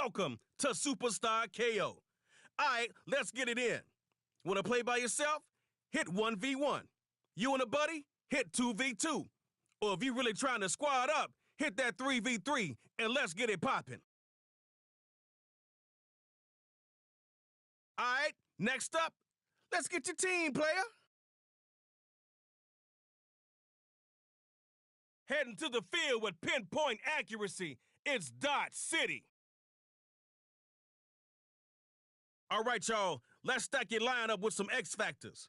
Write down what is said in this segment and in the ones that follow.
Welcome to Superstar KO. All right, let's get it in. Want to play by yourself? Hit 1v1. You and a buddy? Hit 2v2. Or if you're really trying to squad up, hit that 3v3 and let's get it popping. All right, next up, let's get your team, player. Heading to the field with pinpoint accuracy, it's Dot City. All right, y'all, let's stack your lineup with some X factors.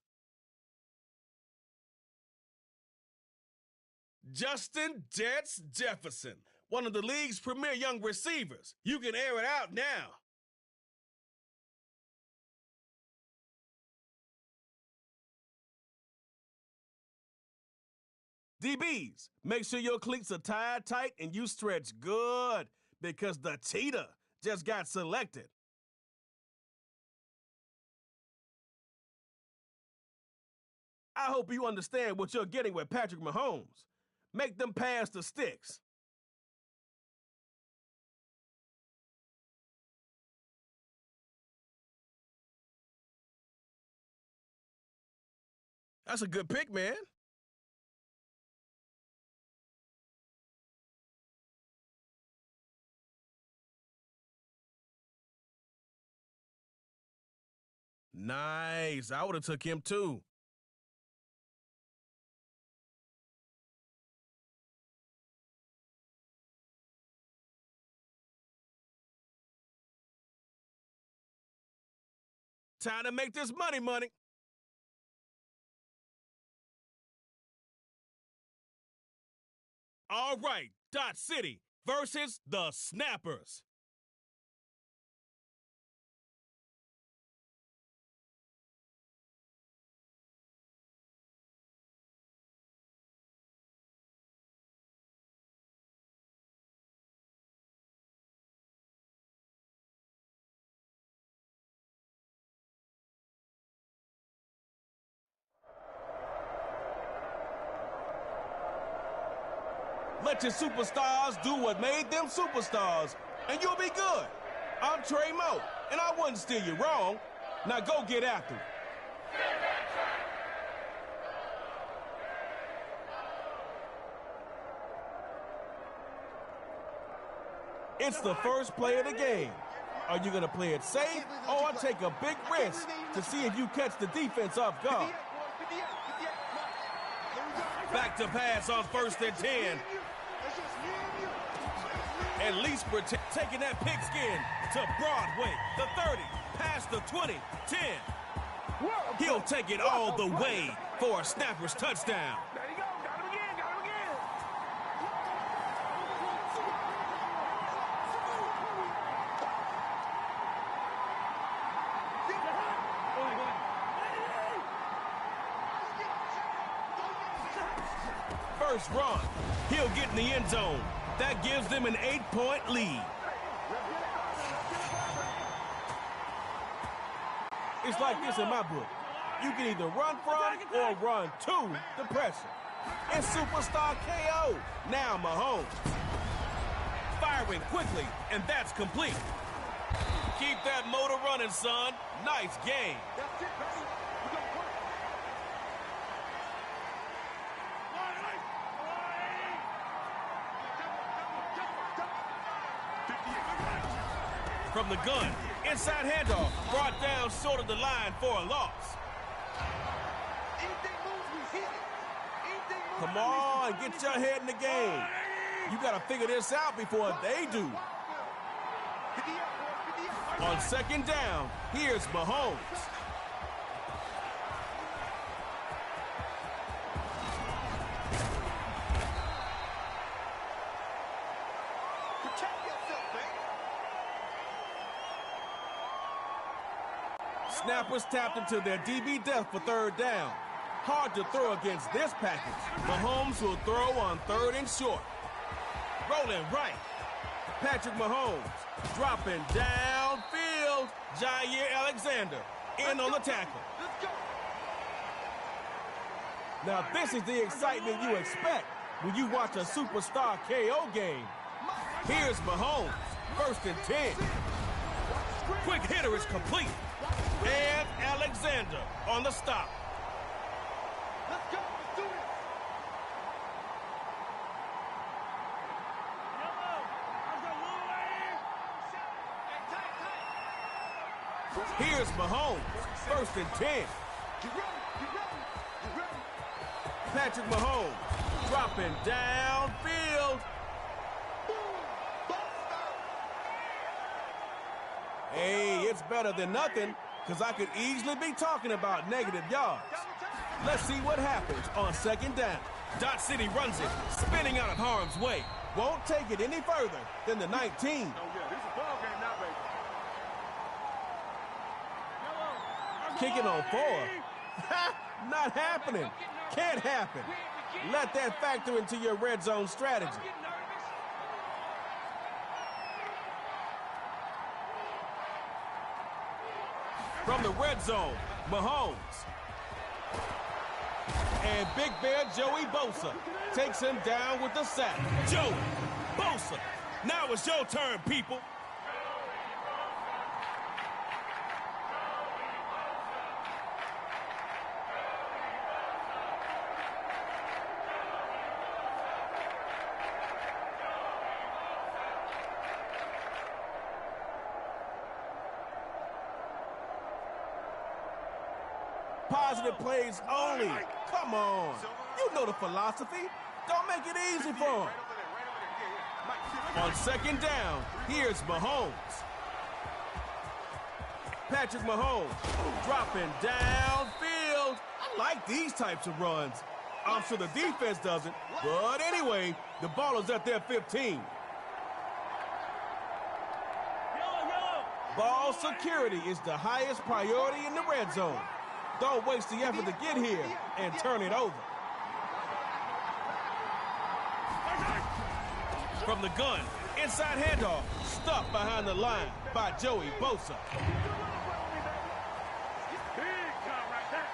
Justin Jets Jefferson, one of the league's premier young receivers. You can air it out now. DBs, make sure your cleats are tied tight and you stretch good because the cheetah just got selected. I hope you understand what you're getting with Patrick Mahomes. Make them pass the sticks. That's a good pick, man. Nice. I would have took him too. Time to make this money. All right, Dot City versus the Snappers. Let your superstars do what made them superstars, and you'll be good. I'm Trey Mo, and I wouldn't steer you wrong. Now go get after it. It's the first play of the game. Are you going to play it safe or take a big risk to see if you catch the defense off guard? Back to pass on 1st and 10. At least taking that pigskin to Broadway, the 30, past the 20, 10. He'll take it all the way for a Snapper's touchdown. There you go, got him again. First run, he'll get in the end zone. That gives them an 8-point lead. It's like this in my book. You can either run from or run to the pressure. It's Superstar KO. Now Mahomes. Firing quickly, and that's complete. Keep that motor running, son. Nice game. That's it, baby. From the gun, inside handoff, brought down short of the line for a loss. Come on, get your head in the game. You got to figure this out before they do. On 2nd down, here's Mahomes. Snappers tapped into their DB depth for 3rd down. Hard to throw against this package. Mahomes will throw on 3rd and short. Rolling right. Patrick Mahomes dropping downfield. Jair Alexander in on the tackle. Now this is the excitement you expect when you watch a Superstar KO game. Here's Mahomes First and 10. Quick hitter is complete. And Alexander on the stop. Let's go. Let's do this. Here's Mahomes. First and 10. Get ready. Get ready. Get ready. Patrick Mahomes dropping downfield. Hey, it's better than nothing, because I could easily be talking about negative yards. Let's see what happens on second down. Dot City runs it, spinning out of harm's way. Won't take it any further than the 19. Oh, yeah, this is a ball game now, baby. Kicking on 4. Not happening. Can't happen. Let that factor into your red zone strategy. From the red zone, Mahomes. And Big Bear Joey Bosa takes him down with the sack. Joey Bosa. Now it's your turn, people. Positive plays only. Come on. You know the philosophy. Don't make it easy for him. On second down, here's Mahomes. Patrick Mahomes dropping downfield. I like these types of runs. I'm sure the defense doesn't. But anyway, the ball is at their 15. Ball security is the highest priority in the red zone. Don't waste the effort to get here and turn it over. From the gun, inside handoff, stuffed behind the line by Joey Bosa. Big time right there.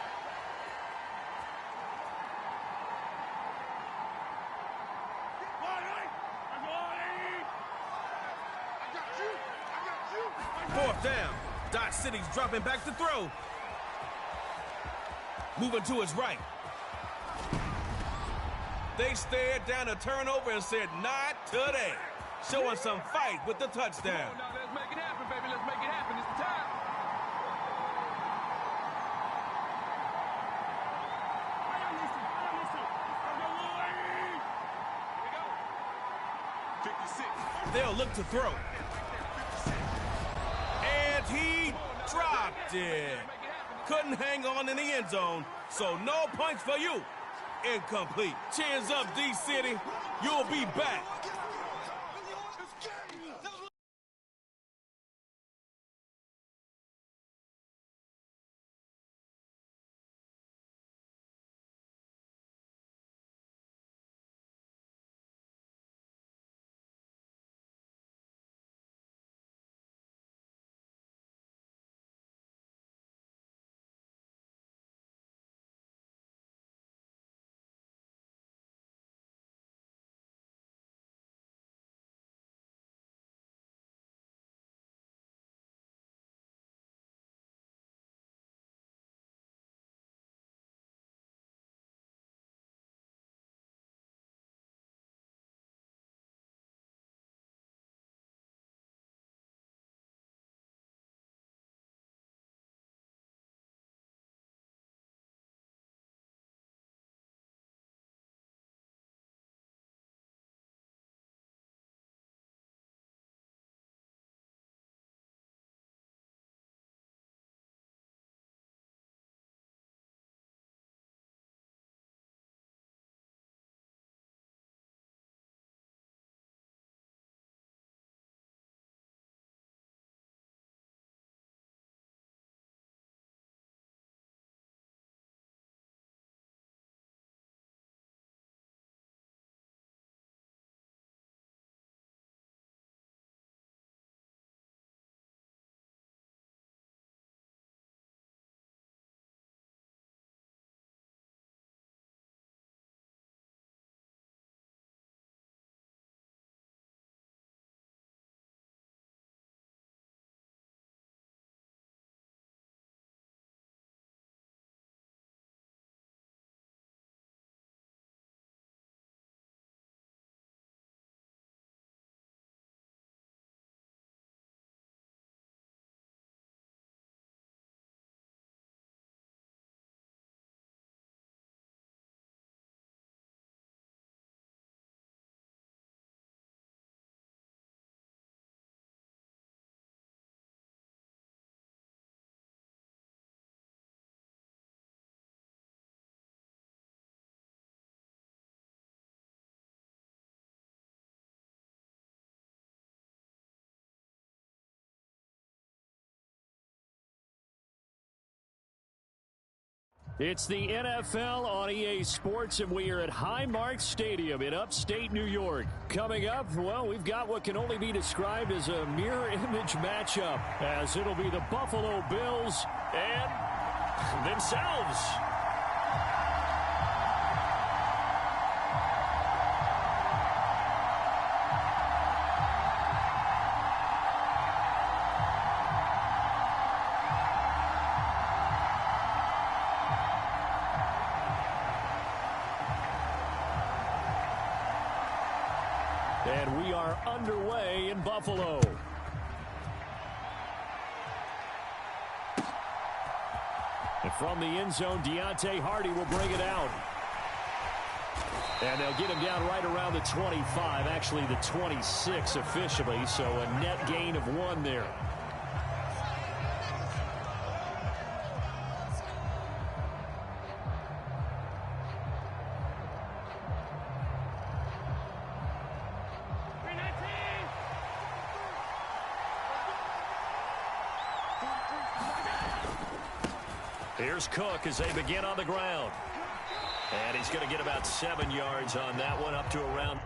Fourth down. Dot City's dropping back to throw. Moving to his right. They stared down a turnover and said, not today. Showing some fight with the touchdown. Now let's make it happen, baby. Let's make it happen. It's the time. They'll look to throw. And he dropped it. Couldn't hang on in the end zone, so no points for you. Incomplete. Chins up, D-City. You'll be back. It's the NFL on EA Sports, and we are at Highmark Stadium in upstate New York. Coming up, well, we've got what can only be described as a mirror image matchup, as it'll be the Buffalo Bills and themselves. And we are underway in Buffalo. And from the end zone, Deontay Hardy will bring it out. And they'll get him down right around the 25, actually the 26 officially, so a net gain of 1 there. Here's Cook as they begin on the ground. And he's going to get about 7 yards on that one, up to around.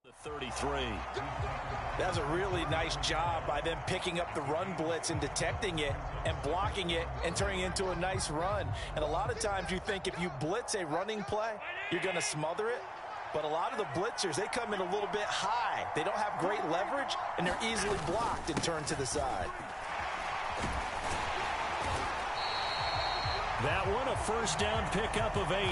The 33. That was a really nice job by them picking up the run blitz and detecting it and blocking it and turning it into a nice run. And a lot of times you think if you blitz a running play, you're going to smother it. But a lot of the blitzers, they come in a little bit high. They don't have great leverage, and they're easily blocked and turned to the side. That one, a first down pickup of 8.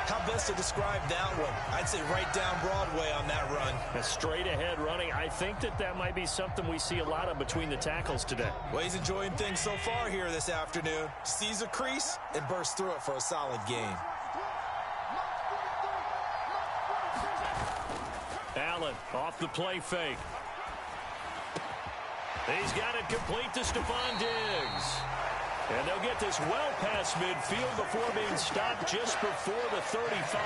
How best to describe that one? I'd say right down Broadway on that run. A straight ahead running. I think that might be something we see a lot of between the tackles today. Well, he's enjoying things so far here this afternoon. Sees a crease and bursts through it for a solid gain. Allen off the play fake. He's got it complete to Stephon Diggs. And they'll get this well past midfield before being stopped just before the 35.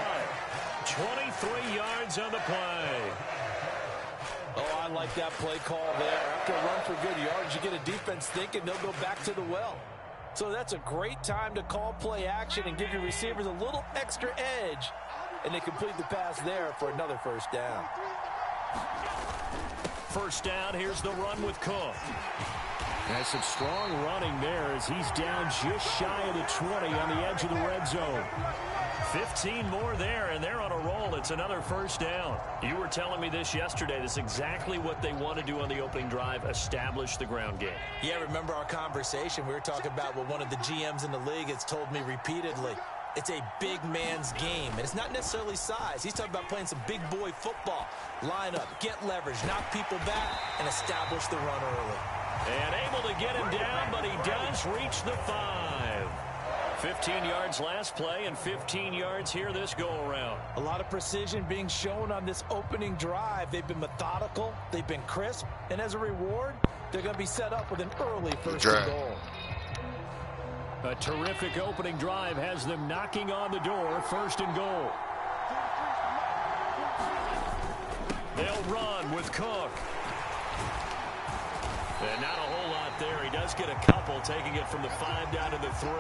23 yards on the play. Oh, I like that play call there. After a run for good yards, you get a defense thinking they'll go back to the well. So that's a great time to call play action and give your receivers a little extra edge. And they complete the pass there for another first down. First down, here's the run with Cook. Has some strong running there as he's down just shy of the 20 on the edge of the red zone. 15 more there, and they're on a roll. It's another first down. You were telling me this yesterday. This is exactly what they want to do on the opening drive, establish the ground game. Yeah, remember our conversation? We were talking about what one of the GMs in the league has told me repeatedly. It's a big man's game, and it's not necessarily size. He's talking about playing some big boy football. Line up, get leverage, knock people back, and establish the run early. And able to get him down, but he does reach the 5. 15 yards last play and 15 yards here this go-around. A lot of precision being shown on this opening drive. They've been methodical, they've been crisp, and as a reward, they're going to be set up with an early first and goal. A terrific opening drive has them knocking on the door, first and goal. They'll run with Cook. And not a whole lot there. He does get a couple, taking it from the 5 down to the 3.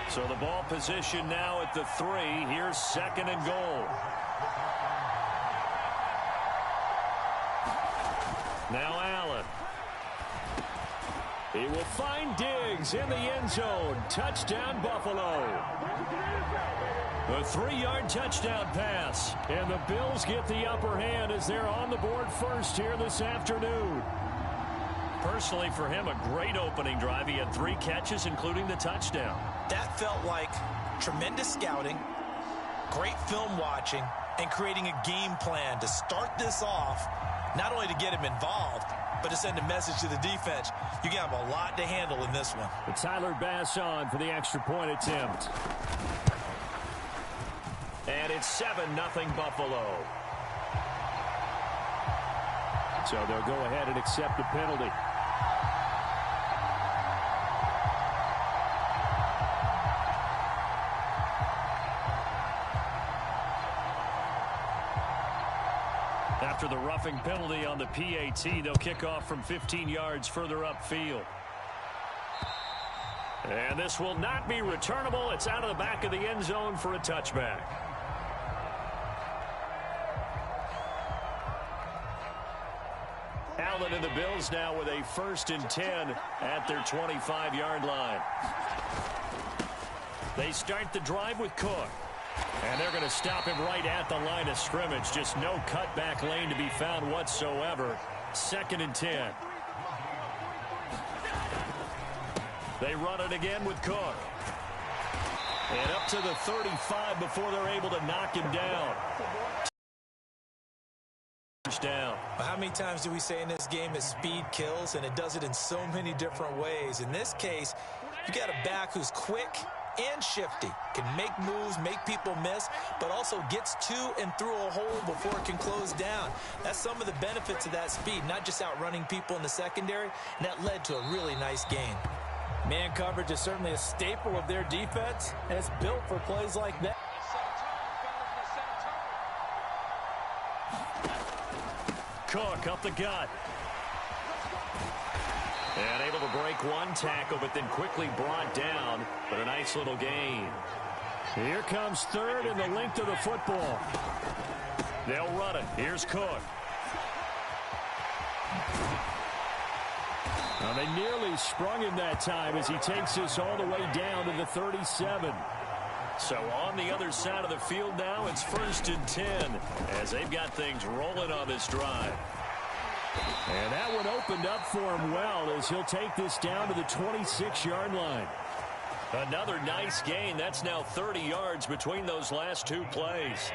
So the ball position now at the 3. Here's second and goal. Now Allen. He will find Diggs in the end zone. Touchdown, Buffalo. A 3-yard touchdown pass. And the Bills get the upper hand as they're on the board first here this afternoon. Personally, for him, a great opening drive. He had 3 catches, including the touchdown. That felt like tremendous scouting, Great film watching and creating a game plan to start this off, not only to get him involved, but to send a message to the defense. You have a lot to handle in this one. But Tyler Bass on for the extra point attempt. And it's 7-0 Buffalo. So they'll go ahead and accept the penalty. After the roughing penalty on the PAT, they'll kick off from 15 yards further upfield. And this will not be returnable. It's out of the back of the end zone for a touchback. Allen and the Bills now with a 1st and 10 at their 25-yard line. They start the drive with Cook. And they're going to stop him right at the line of scrimmage. Just no cutback lane to be found whatsoever. 2nd and 10. They run it again with Cook. And up to the 35 before they're able to knock him down. Down. How many times do we say in this game that speed kills, and it does it in so many different ways? In this case, you got a back who's quick and shifty, can make moves, make people miss, but also gets to and through a hole before it can close down. That's some of the benefits of that speed, not just outrunning people in the secondary, and that led to a really nice gain. Man coverage is certainly a staple of their defense, and it's built for plays like that. Cook up the gut. And able to break one tackle, but then quickly brought down. But a nice little gain. Here comes 3rd and the length of the football. They'll run it. Here's Cook. Now they nearly sprung him that time as he takes this all the way down to the 37. So on the other side of the field now, it's 1st and 10 as they've got things rolling on this drive. And that one opened up for him well as he'll take this down to the 26-yard line. Another nice gain. That's now 30 yards between those last 2 plays.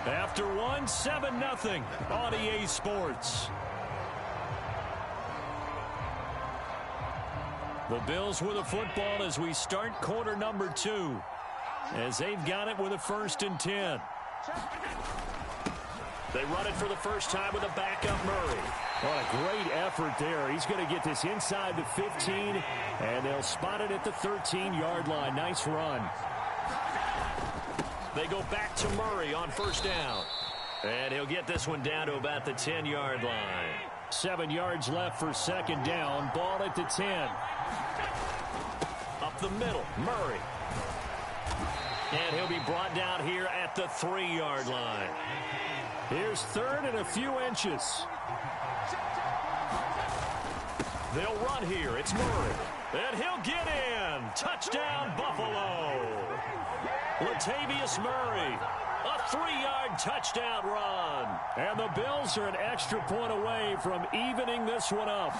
After one, 7-0 on EA Sports. The Bills with a football as we start quarter number 2. As they've got it with a 1st and 10. They run it for the first time with a backup Murray. What a great effort there. He's going to get this inside the 15, and they'll spot it at the 13-yard line. Nice run. They go back to Murray on 1st down. And he'll get this one down to about the 10-yard line. 7 yards left for 2nd down. Ball at the 10. Up the middle, Murray. And he'll be brought down here at the 3-yard line. Here's 3rd and a few inches. They'll run here. It's Murray. And he'll get in. Touchdown, Buffalo. Latavius Murray. A 3-yard touchdown run. And the Bills are an extra point away from evening this one up.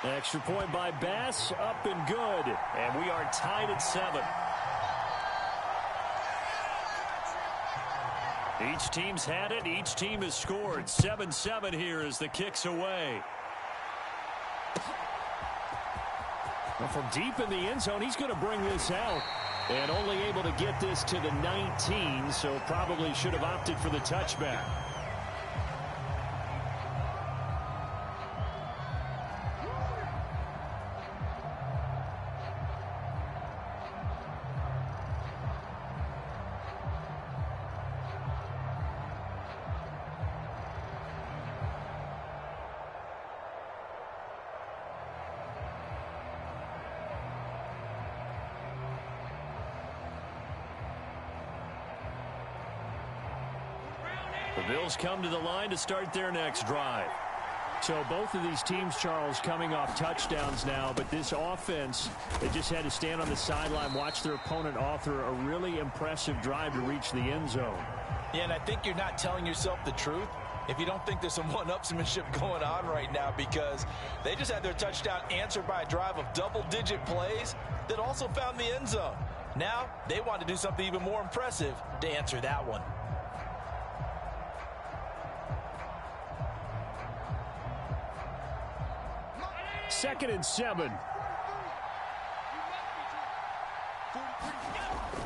Extra point by Bass, up and good. And we are tied at 7. Each team's had it. Each team has scored. 7-7 here as the kick's away. Well, from deep in the end zone, he's going to bring this out. And only able to get this to the 19, so probably should have opted for the touchback. The Bills come to the line to start their next drive. So both of these teams, Charles, coming off touchdowns now, but this offense, they just had to stand on the sideline, watch their opponent author a really impressive drive to reach the end zone. Yeah, and I think you're not telling yourself the truth if you don't think there's some one-upsmanship going on right now, because they just had their touchdown answered by a drive of double-digit plays that also found the end zone. Now, they want to do something even more impressive to answer that one. Second and 7.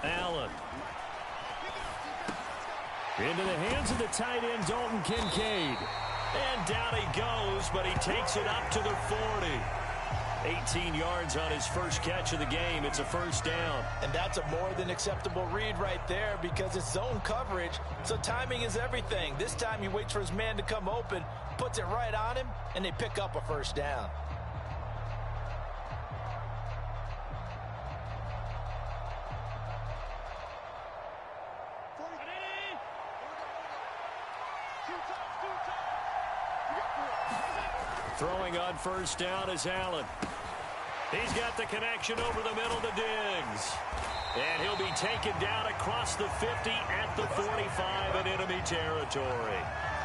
Allen. Into the hands of the tight end, Dalton Kincaid. And down he goes, but he takes it up to the 40. 18 yards on his first catch of the game. It's a first down. And that's a more than acceptable read right there, because it's zone coverage, so timing is everything. This time he waits for his man to come open, puts it right on him, and they pick up a first down. Throwing on first down is Allen. He's got the connection over the middle to Diggs. And he'll be taken down across the 50 at the 45 in enemy territory.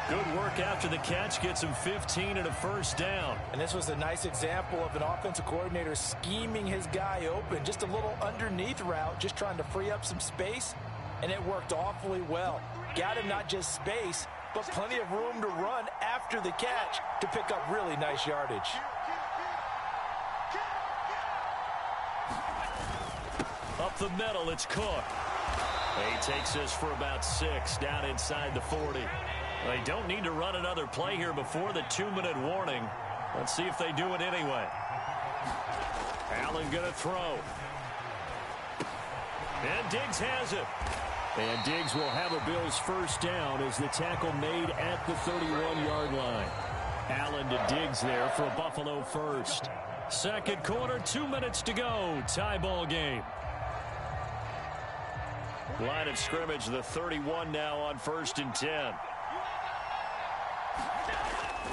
Good work after the catch. Gets him 15 and a first down. And this was a nice example of an offensive coordinator scheming his guy open. Just a little underneath route, just trying to free up some space. And it worked awfully well. Got him not just space, but plenty of room to run after the catch to pick up really nice yardage. Up the middle, it's Cook. He takes this for about 6 down inside the 40. They don't need to run another play here before the 2-minute warning. Let's see if they do it anyway. Allen gonna throw. And Diggs has it. And Diggs will have a Bills first down as the tackle made at the 31-yard line. Allen to Diggs there for a Buffalo first. Second quarter, 2 minutes to go. Tie ball game. Line of scrimmage, the 31 now on 1st and 10.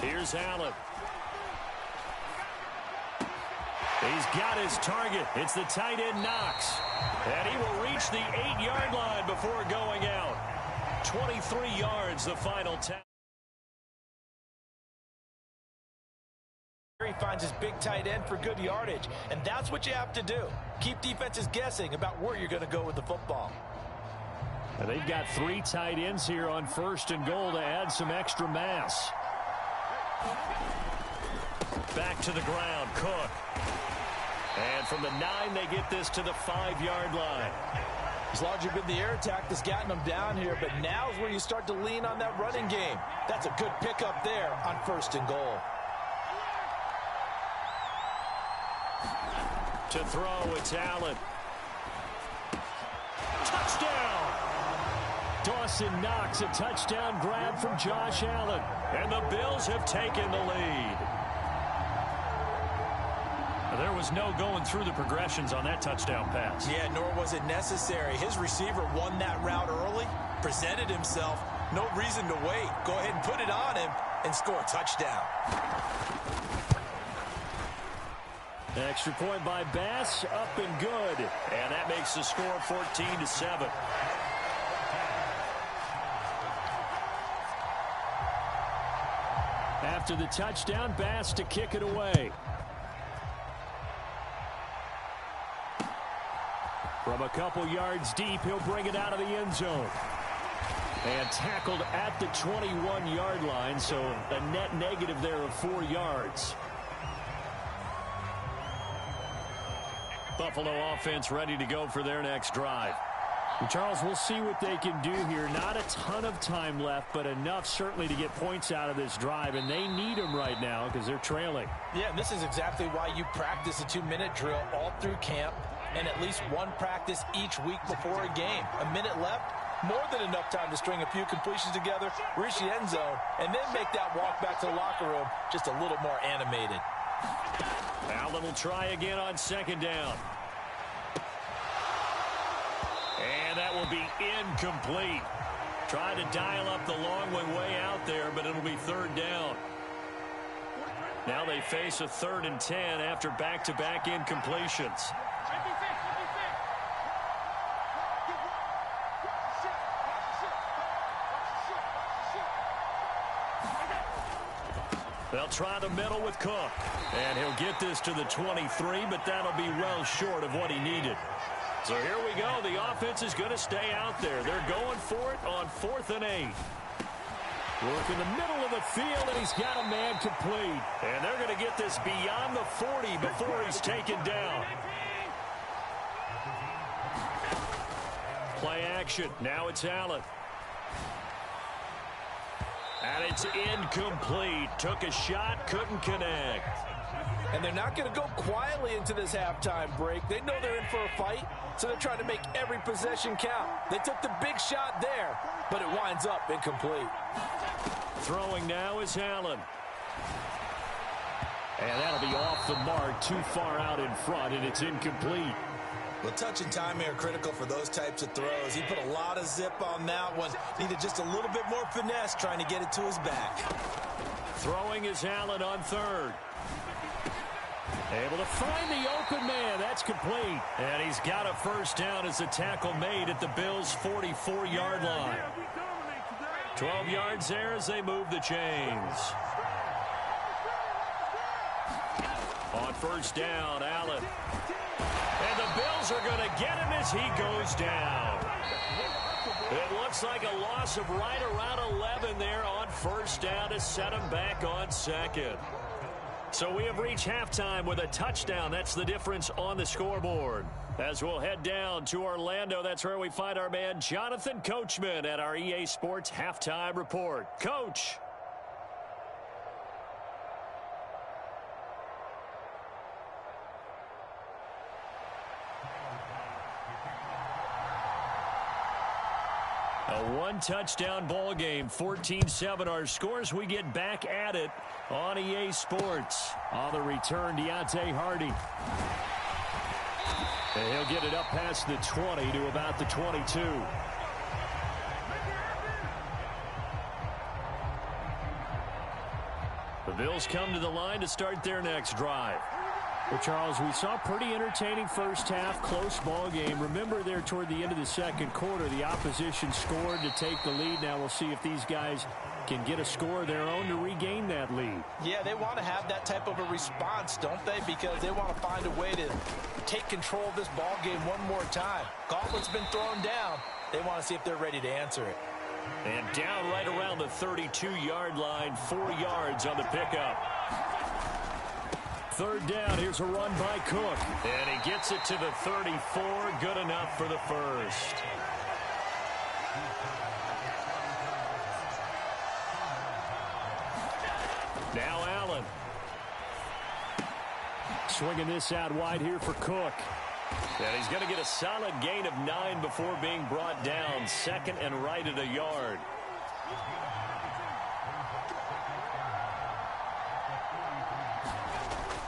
Here's Allen. He's got his target. It's the tight end Knox. And he will reach the 8-yard line before going out. 23 yards, the final tackle. He finds his big tight end for good yardage, and that's what you have to do. Keep defenses guessing about where you're going to go with the football. And they've got 3 tight ends here on 1st and goal to add some extra mass. Back to the ground, Cook. And from the 9, they get this to the 5-yard line. It's largely been the air attack that's gotten them down here, but now is where you start to lean on that running game. That's a good pickup there on 1st and goal. To throw, it's Allen. Touchdown! Dawson Knox, a touchdown grab from Josh Allen. And the Bills have taken the lead. There was no going through the progressions on that touchdown pass. Yeah, nor was it necessary. His receiver won that route early, presented himself. No reason to wait. Go ahead and put it on him and score a touchdown. Extra point by Bass, up and good. And that makes the score 14-7. After the touchdown, Bass to kick it away. From a couple yards deep, he'll bring it out of the end zone. And tackled at the 21-yard line, so a net negative there of 4 yards. Buffalo offense ready to go for their next drive. And Charles, we'll see what they can do here. Not a ton of time left, but enough certainly to get points out of this drive, and they need them right now because they're trailing. Yeah, and this is exactly why you practice a 2-minute drill all through camp and at least one practice each week before a game. A minute left, more than enough time to string a few completions together, reach the end zone, and then make that walk back to the locker room just a little more animated. Allen will try again on 2nd down. And that will be incomplete. Trying to dial up the long one way out there, but it'll be 3rd down. Now they face a 3rd and 10 after back-to-back incompletions. They'll try the middle with Cook. And he'll get this to the 23, but that'll be well short of what he needed. So here we go. The offense is going to stay out there. They're going for it on 4th and 8. Work in the middle of the field, and he's got a man complete. And they're going to get this beyond the 40 before he's taken down. Play action. Now it's Allen. And it's incomplete. Took a shot, couldn't connect. And they're not going to go quietly into this halftime break. They know they're in for a fight, so they're trying to make every possession count. They took the big shot there, but it winds up incomplete. Throwing now is Allen. And that'll be off the mark, too far out in front, and it's incomplete. Well, touch and timing are critical for those types of throws. He put a lot of zip on that one. Needed just a little bit more finesse trying to get it to his back. Throwing is Allen on 3rd. Able to find the open man. That's complete. And he's got a first down as the tackle made at the Bills' 44-yard line. 12 yards there as they move the chains. On first down, Allen. And the Bills are going to get him as he goes down. It looks like a loss of right around 11 there on first down to set him back on 2nd. So we have reached halftime with a touchdown. That's the difference on the scoreboard. As we'll head down to Orlando, that's where we find our man Jonathan Coachman at our EA Sports Halftime Report. Coach. A one-touchdown ball game, 14-7 our scores. We get back at it on EA Sports. On the return, Deontay Hardy. And he'll get it up past the 20 to about the 22. The Bills come to the line to start their next drive. Well, Charles, we saw a pretty entertaining first half, close ball game. Remember there toward the end of the second quarter, the opposition scored to take the lead. Now we'll see if these guys can get a score of their own to regain that lead. Yeah, they want to have that type of a response, don't they? Because they want to find a way to take control of this ball game one more time. Gauntlet's been thrown down. They want to see if they're ready to answer it. And down right around the 32-yard line, 4 yards on the pickup. Third down, here's a run by Cook. And he gets it to the 34, good enough for the first. Now Allen. Swinging this out wide here for Cook. And he's going to get a solid gain of 9 before being brought down. Second and right at a yard.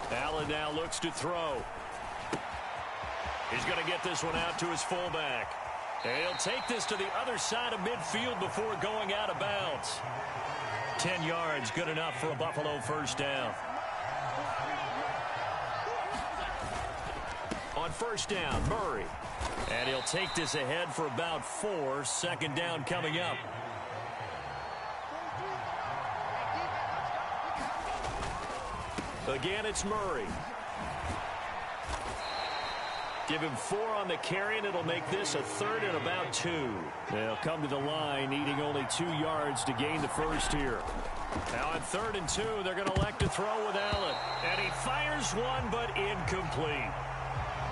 Allen now looks to throw. He's going to get this one out to his fullback. And he'll take this to the other side of midfield before going out of bounds. 10 yards, good enough for a Buffalo first down. On first down, Murray. And he'll take this ahead for about 4. Second down coming up. Again, it's Murray. Give him 4 on the carry, and it'll make this a third and about 2. They'll come to the line, needing only 2 yards to gain the first here. Now on 3rd and 2, they're going to elect to throw with Allen. And he fires one, but incomplete.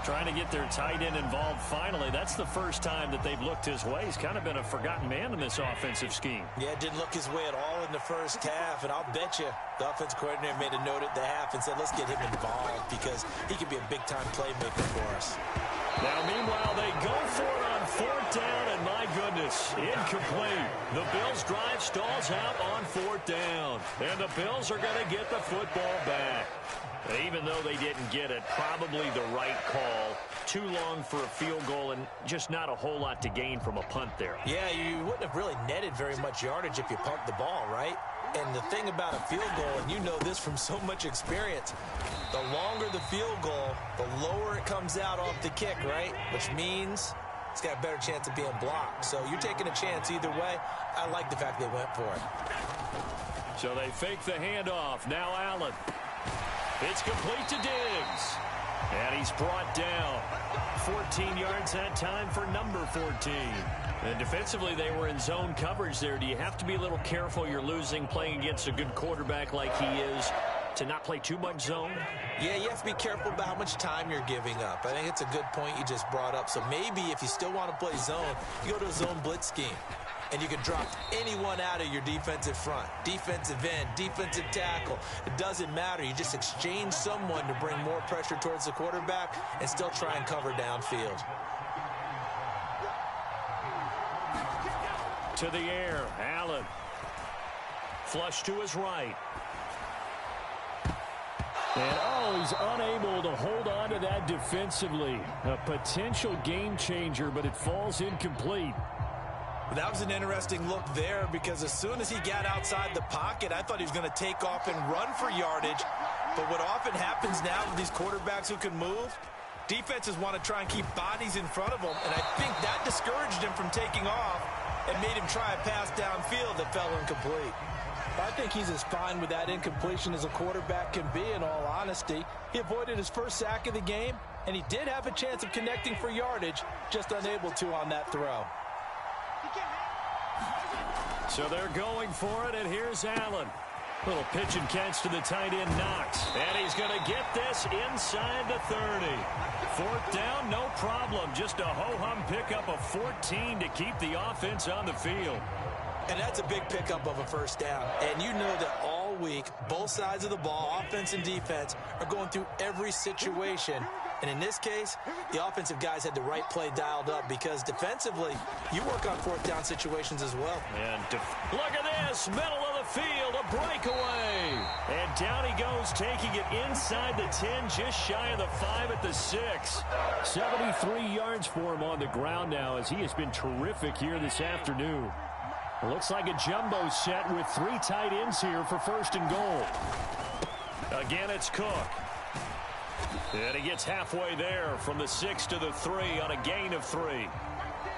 Trying to get their tight end involved finally. That's the first time that they've looked his way. He's kind of been a forgotten man in this offensive scheme. Yeah, didn't look his way at all in the first half, and I'll bet you the offensive coordinator made a note at the half and said, let's get him involved because he could be a big-time playmaker for us. Now, meanwhile, they go for it on 4th down, and my goodness, incomplete. The Bills' drive stalls out on 4th down, and the Bills are going to get the football back. And even though they didn't get it, probably the right call. Too long for a field goal and just not a whole lot to gain from a punt there. Yeah, you wouldn't have really netted very much yardage if you pumped the ball, right? And the thing about a field goal, and you know this from so much experience, the longer the field goal, the lower it comes out off the kick, right? Which means it's got a better chance of being blocked. So you're taking a chance either way. I like the fact they went for it. So they fake the handoff. Now Allen. It's complete to Diggs. And he's brought down. 14 yards that time for number 14. And defensively, they were in zone coverage there. Do you have to be a little careful? You're losing playing against a good quarterback like he is to not play too much zone? Yeah, you have to be careful about how much time you're giving up. I think it's a good point you just brought up. So maybe if you still want to play zone, you go to a zone blitz scheme. And you can drop anyone out of your defensive front. Defensive end, defensive tackle. It doesn't matter. You just exchange someone to bring more pressure towards the quarterback and still try and cover downfield. To the air, Allen. Flush to his right. And, he's unable to hold on to that defensively. A potential game changer, but it falls incomplete. That was an interesting look there because as soon as he got outside the pocket, I thought he was going to take off and run for yardage. But what often happens now with these quarterbacks who can move, defenses want to try and keep bodies in front of them, and I think that discouraged him from taking off and made him try a pass downfield that fell incomplete. I think he's as fine with that incompletion as a quarterback can be, in all honesty. He avoided his first sack of the game, and he did have a chance of connecting for yardage, just unable to on that throw. So they're going for it, and here's Allen. Little pitch and catch to the tight end, Knox. And he's going to get this inside the 30. Fourth down, no problem. Just a ho-hum pickup of 14 to keep the offense on the field. And that's a big pickup of a first down. And you know that all week, both sides of the ball, offense and defense, are going through every situation. And in this case, the offensive guys had the right play dialed up because defensively, you work on fourth down situations as well. And look at this, middle of the field, a breakaway. And down he goes, taking it inside the 10, just shy of the 5 at the 6. 73 yards for him on the ground now as he has been terrific here this afternoon. Looks like a jumbo set with 3 tight ends here for first and goal. Again, it's Cook. And he gets halfway there from the 6 to the 3 on a gain of 3.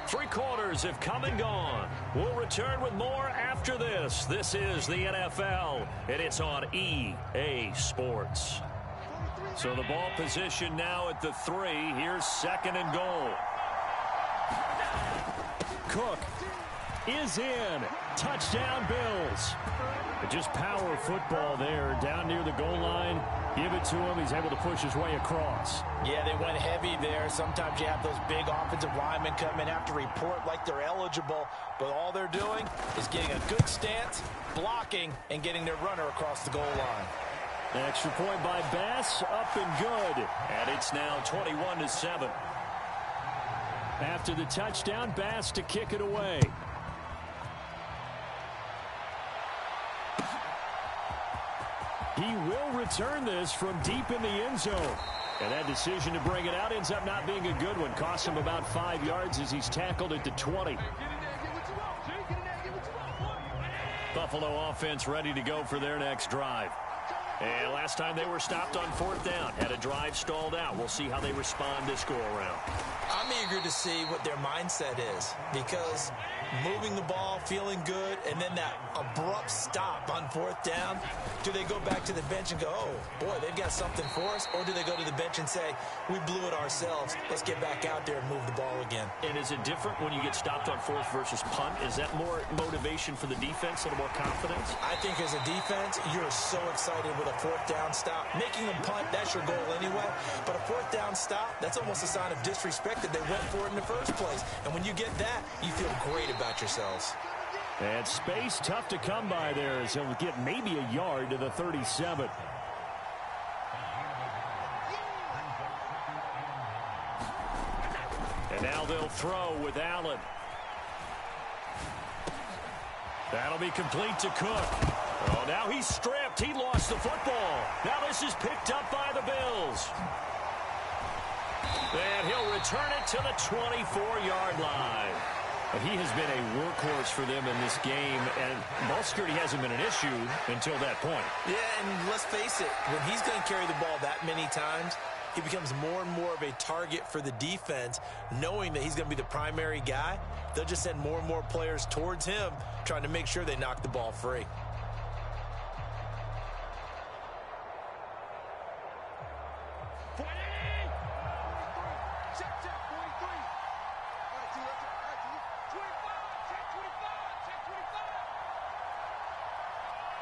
3 quarters have come and gone. We'll return with more after this. This is the NFL, and it's on EA Sports. So the ball position now at the 3. Here's second and goal. Cook is in. Touchdown, Bills. Just power football there down near the goal line. Give it to him. He's able to push his way across. Yeah, they went heavy there. Sometimes you have those big offensive linemen come in, have to report like they're eligible, but all they're doing is getting a good stance, blocking, and getting their runner across the goal line. Extra point by Bass, up and good. And it's now 21-7. After the touchdown, Bass to kick it away. He will return this from deep in the end zone. And that decision to bring it out ends up not being a good one. Costs him about 5 yards as he's tackled at the 20. Buffalo offense ready to go for their next drive. And last time they were stopped on fourth down. Had a drive stalled out. We'll see how they respond this go-around. I'm eager to see what their mindset is because moving the ball, feeling good, and then that abrupt stop on fourth down, do they go back to the bench and go, oh, boy, they've got something for us? Or do they go to the bench and say, we blew it ourselves. Let's get back out there and move the ball again. And is it different when you get stopped on fourth versus punt? Is that more motivation for the defense, a little more confidence? I think as a defense, you're so excited with a fourth down stop. Making them punt, that's your goal anyway. But a fourth down stop, that's almost a sign of disrespect that they went for it in the first place. And when you get that, you feel great about yourselves. And space tough to come by there as he'll get maybe a yard to the 37. And now they'll throw with Allen. That'll be complete to Cook. Oh, now he's stripped. He lost the football. Now this is picked up by the Bills. And he'll return it to the 24-yard line. He has been a workhorse for them in this game, and ball security hasn't been an issue until that point. Yeah, and let's face it, when he's going to carry the ball that many times, he becomes more and more of a target for the defense, knowing that he's going to be the primary guy. They'll just send more and more players towards him, trying to make sure they knock the ball free. Check, check, 43. All right, G, 25.